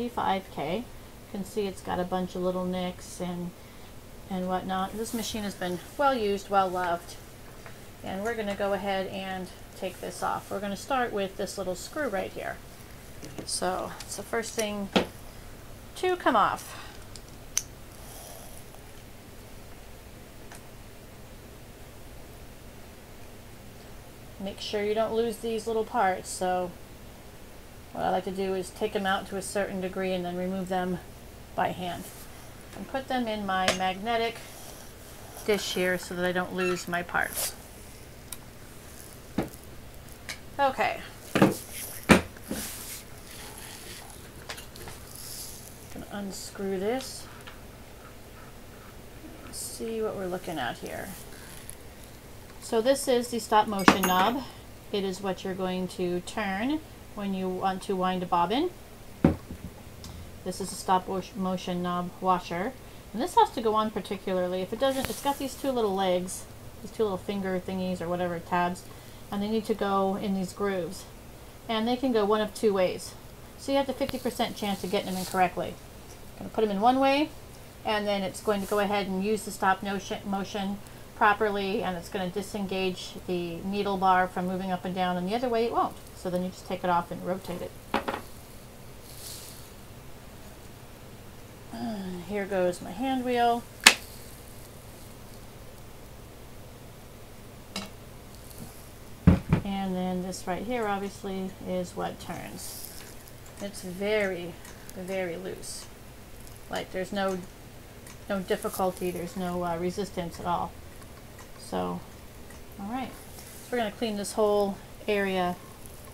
35K. You can see it's got a bunch of little nicks and whatnot. This machine has been well used, well loved. And we're going to go ahead and take this off. We're going to start with this little screw right here. So it's the first thing to come off. Make sure you don't lose these little parts. So what I like to do is take them out to a certain degree and then remove them by hand. And put them in my magnetic dish here so that I don't lose my parts. Okay. Gonna unscrew this. Let's see what we're looking at here. So this is the stop motion knob. It is what you're going to turn when you want to wind a bobbin. This is a stop motion knob washer. And this has to go on particularly. If it doesn't, it's got these two little legs, these two little finger thingies or whatever, tabs, and they need to go in these grooves. And they can go one of two ways. So you have the 50% chance of getting them in correctly. I'm going to put them in one way, and then it's going to go ahead and use the stop motion properly, and it's going to disengage the needle bar from moving up and down, and the other way it won't. So then you just take it off and rotate it. Here goes my hand wheel. And then this right here obviously is what turns. It's very, very loose. Like there's no difficulty, there's no resistance at all. So, all right. So we're going to clean this whole area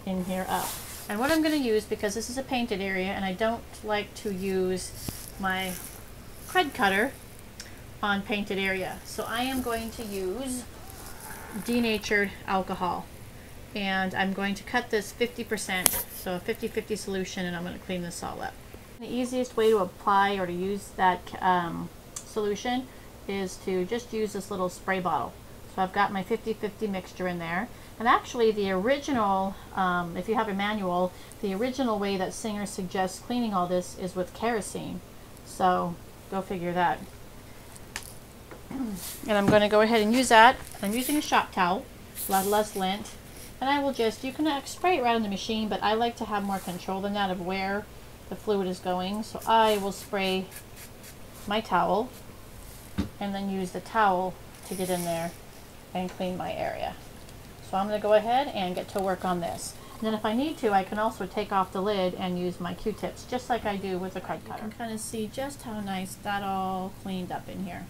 in here up. And what I'm going to use, because this is a painted area and I don't like to use my cred cutter on painted area, so I am going to use denatured alcohol. And I'm going to cut this 50%, so a 50-50 solution, and I'm going to clean this all up. The easiest way to apply or to use that solution is to just use this little spray bottle. So I've got my 50-50 mixture in there. And actually the original, if you have a manual, the original way that Singer suggests cleaning all this is with kerosene. So go figure that. And I'm going to go ahead and use that. I'm using a shop towel, a lot less lint. And I will just, you can spray it right on the machine, but I like to have more control than that of where the fluid is going. So I will spray my towel and then use the towel to get in there and clean my area. So I'm going to go ahead and get to work on this. And then if I need to, I can also take off the lid and use my Q-tips, just like I do with the cred cutter. You can kind of see just how nice that all cleaned up in here.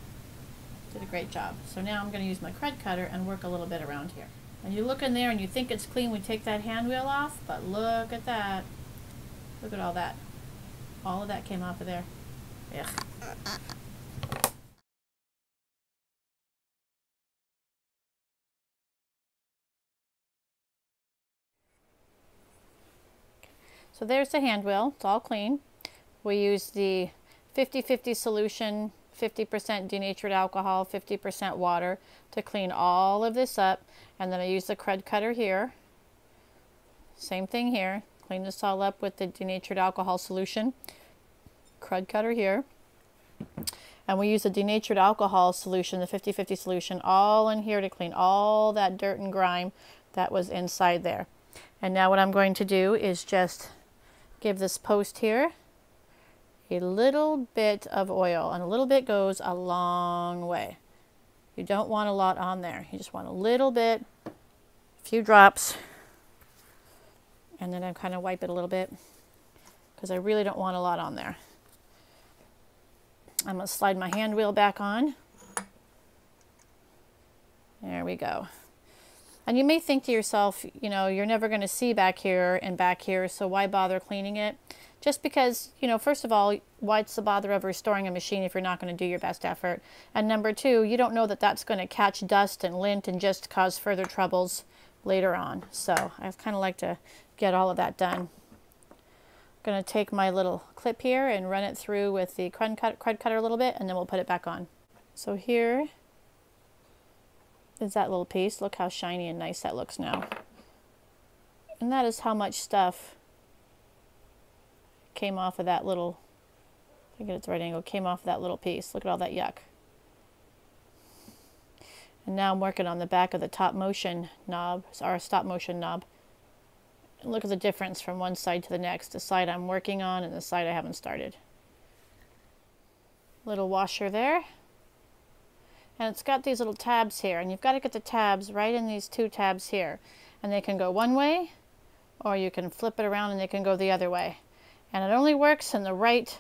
Did a great job. So now I'm going to use my cred cutter and work a little bit around here. And you look in there and you think it's clean, we take that hand wheel off, but look at that. Look at all that. All of that came off of there. Ugh. So there's the hand wheel. It's all clean. We use the 50-50 solution, 50% denatured alcohol, 50% water to clean all of this up. And then I use the cred cutter here. Same thing here. Clean this all up with the denatured alcohol solution. Cred cutter here. And we use the denatured alcohol solution, the 50-50 solution, all in here to clean all that dirt and grime that was inside there. And now what I'm going to do is just give this post here a little bit of oil, and a little bit goes a long way. You don't want a lot on there. You just want a little bit, a few drops, and then I kind of wipe it a little bit because I really don't want a lot on there. I'm going to slide my hand wheel back on. There we go. And you may think to yourself, you know, you're never going to see back here and back here, so why bother cleaning it? Just because, you know, first of all, what's the bother of restoring a machine if you're not going to do your best effort? And number two, you don't know that that's going to catch dust and lint and just cause further troubles later on. So I kind of like to get all of that done. I'm going to take my little clip here and run it through with the cred cutter a little bit, and then we'll put it back on. So here is that little piece. Look how shiny and nice that looks now. And that is how much stuff came off of that little, I think it's right angle, came off of that little piece. Look at all that yuck. And now I'm working on the back of the top motion knob, our stop motion knob. And look at the difference from one side to the next, the side I'm working on and the side I haven't started. Little washer there. And it's got these little tabs here, and you've got to get the tabs right in these two tabs here. And they can go one way, or you can flip it around and they can go the other way. And it only works in the right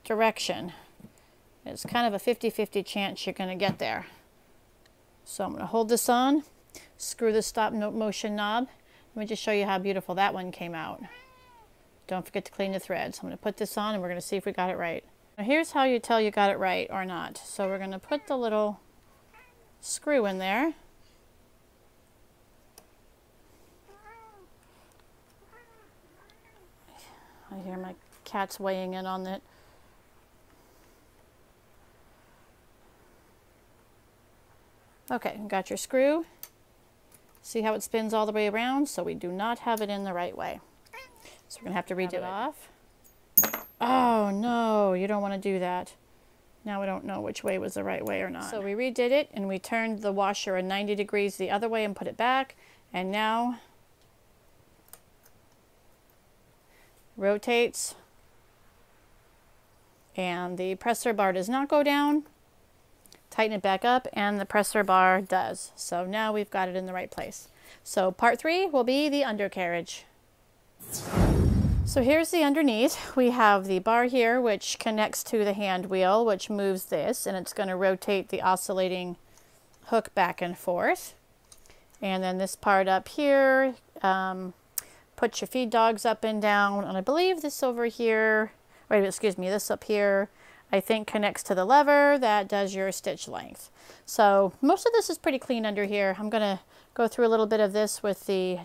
direction. It's kind of a 50-50 chance you're going to get there. So I'm going to hold this on, screw the stop motion knob. Let me just show you how beautiful that one came out. Don't forget to clean the threads. I'm going to put this on and we're going to see if we got it right. Now here's how you tell you got it right or not. So we're going to put the little screw in there. I hear my cats weighing in on it. Okay, got your screw. See how it spins all the way around? So we do not have it in the right way. So we're going to have to redo it off. Oh no, you don't want to do that. Now we don't know which way was the right way or not. So we redid it and we turned the washer 90 degrees the other way and put it back. And now rotates. And the presser bar does not go down. Tighten it back up and the presser bar does. So now we've got it in the right place. So part 3 will be the undercarriage. So here's the underneath. We have the bar here which connects to the hand wheel, which moves this, and it's going to rotate the oscillating hook back and forth. And then this part up here, put your feed dogs up and down, and I believe this over here, wait, excuse me, this up here I think connects to the lever that does your stitch length. So most of this is pretty clean under here. I'm going to go through a little bit of this with the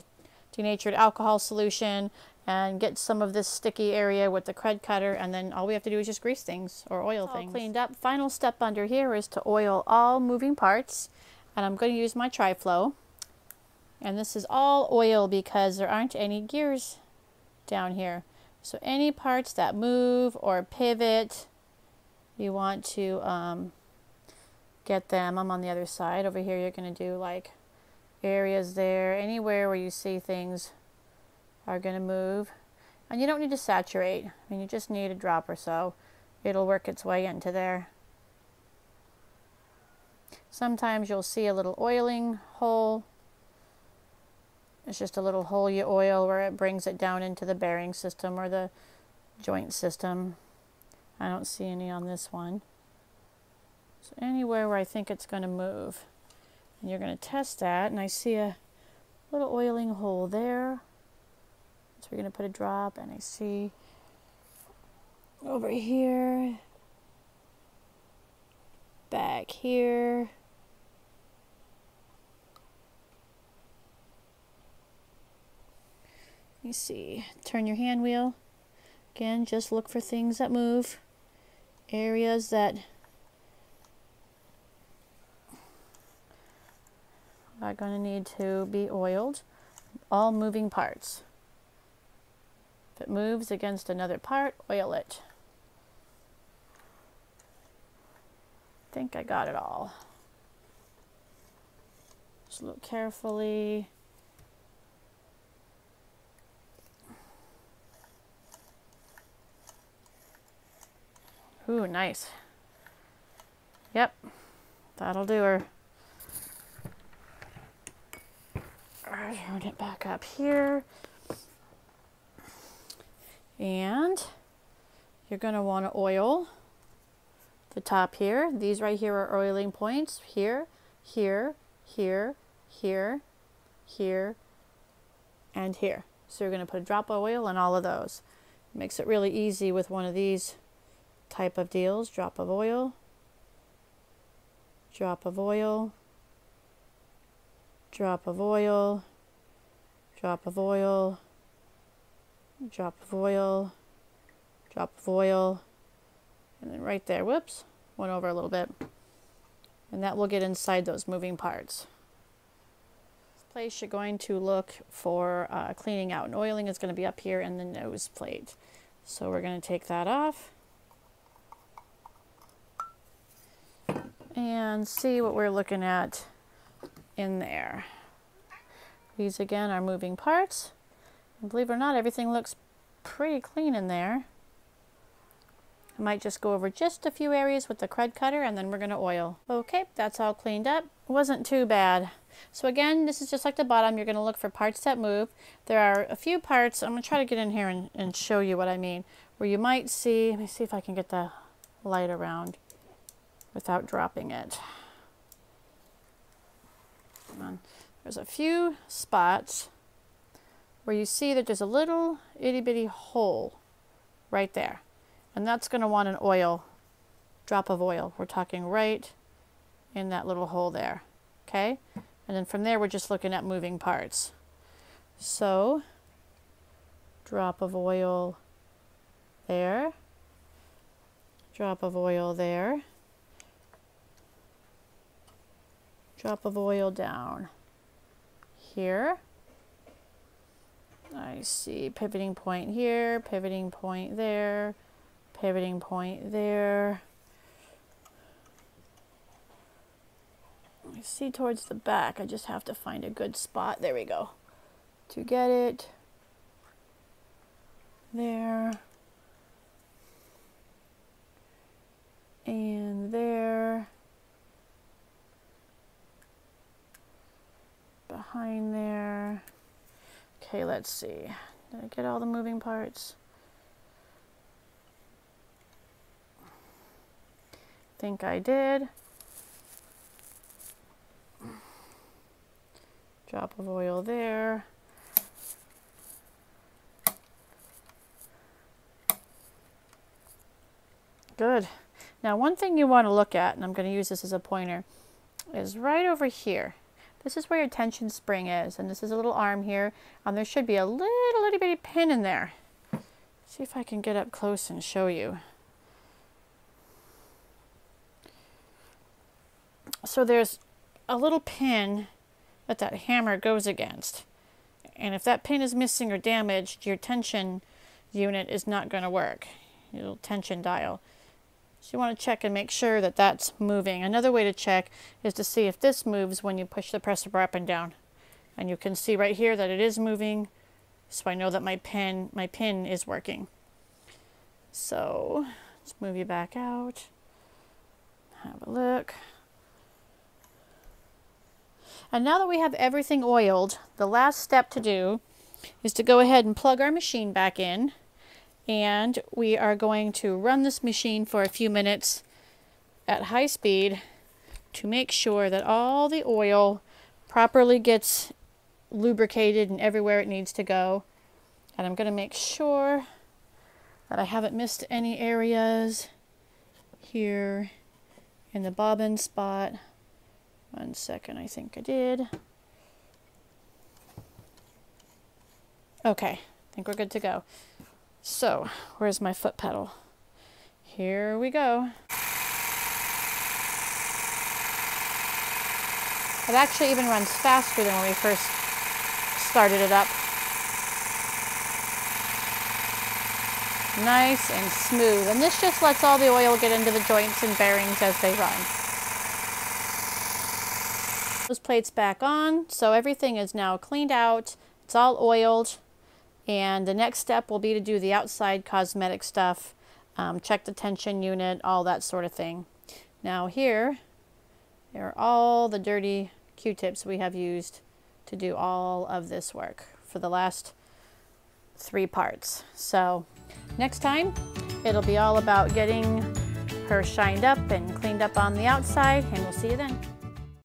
denatured alcohol solution and get some of this sticky area with the cred cutter, and then all we have to do is just grease things or oil things. All cleaned up. Final step under here is to oil all moving parts, and I'm going to use my tri-flow. And this is all oil because there aren't any gears down here. So any parts that move or pivot, you want to get them. I'm on the other side. Over here you're going to do like areas there. Anywhere where you see things are going to move. And you don't need to saturate. I mean, you just need a drop or so. It'll work its way into there. Sometimes you'll see a little oiling hole. It's just a little hole you oil where it brings it down into the bearing system or the joint system. I don't see any on this one. So anywhere where I think it's going to move. And you're going to test that, and I see a little oiling hole there. So we're going to put a drop, and I see over here, back here. Let me see. Turn your hand wheel. Again, just look for things that move. Areas that are going to need to be oiled. All moving parts. If it moves against another part, oil it. I think I got it all. Just look carefully. Ooh, nice. Yep, that'll do her. Turn it back up here. And you're going to want to oil the top here. These right here are oiling points. Here, here, here, here, here, and here. So you're going to put a drop of oil on all of those. It makes it really easy with one of these type of deals. Drop of oil, drop of oil, drop of oil, drop of oil, drop of oil, drop of oil, and then right there, whoops, went over a little bit, and that will get inside those moving parts. Place you're going to look for cleaning out and oiling is going to be up here in the nose plate. So we're going to take that off and see what we're looking at in there. These again are moving parts. And believe it or not, everything looks pretty clean in there. I might just go over just a few areas with the crud cutter and then we're going to oil. Okay, that's all cleaned up. It wasn't too bad. So again, this is just like the bottom. You're going to look for parts that move. There are a few parts. I'm going to try to get in here and show you what I mean. Where you might see, let me see if I can get the light around without dropping it. Come on. There's a few spots where you see that there's a little itty bitty hole right there. And that's going to want an oil, drop of oil. We're talking right in that little hole there. Okay? And then from there, we're just looking at moving parts. So, drop of oil there. Drop of oil there. Drop of oil down here. I see pivoting point here, pivoting point there, pivoting point there. I see towards the back. I just have to find a good spot. There we go. To get it. There. And there. Behind there. Okay, let's see. Did I get all the moving parts? Think I did. Drop of oil there. Good. Now one thing you want to look at, and I'm going to use this as a pointer, is right over here. This is where your tension spring is, and this is a little arm here, and there should be a little itty bitty pin in there. See if I can get up close and show you. So there's a little pin that hammer goes against, and if that pin is missing or damaged, your tension unit is not going to work, your little tension dial. So you want to check and make sure that that's moving. Another way to check is to see if this moves when you push the presser bar up and down, and you can see right here that it is moving, so I know that my pin is working. So let's move you back out, have a look. And now that we have everything oiled, the last step to do is to go ahead and plug our machine back in. And we are going to run this machine for a few minutes at high speed to make sure that all the oil properly gets lubricated and everywhere it needs to go. And I'm going to make sure that I haven't missed any areas here in the bobbin spot. 1 second, I think I did. Okay, I think we're good to go. So, where's my foot pedal? Here we go. It actually even runs faster than when we first started it up. Nice and smooth. And this just lets all the oil get into the joints and bearings as they run. Those plates back on, so everything is now cleaned out. It's all oiled. And the next step will be to do the outside cosmetic stuff, check the tension unit, all that sort of thing. Now here are all the dirty Q-tips we have used to do all of this work for the last 3 parts. So next time, it'll be all about getting her shined up and cleaned up on the outside, and we'll see you then.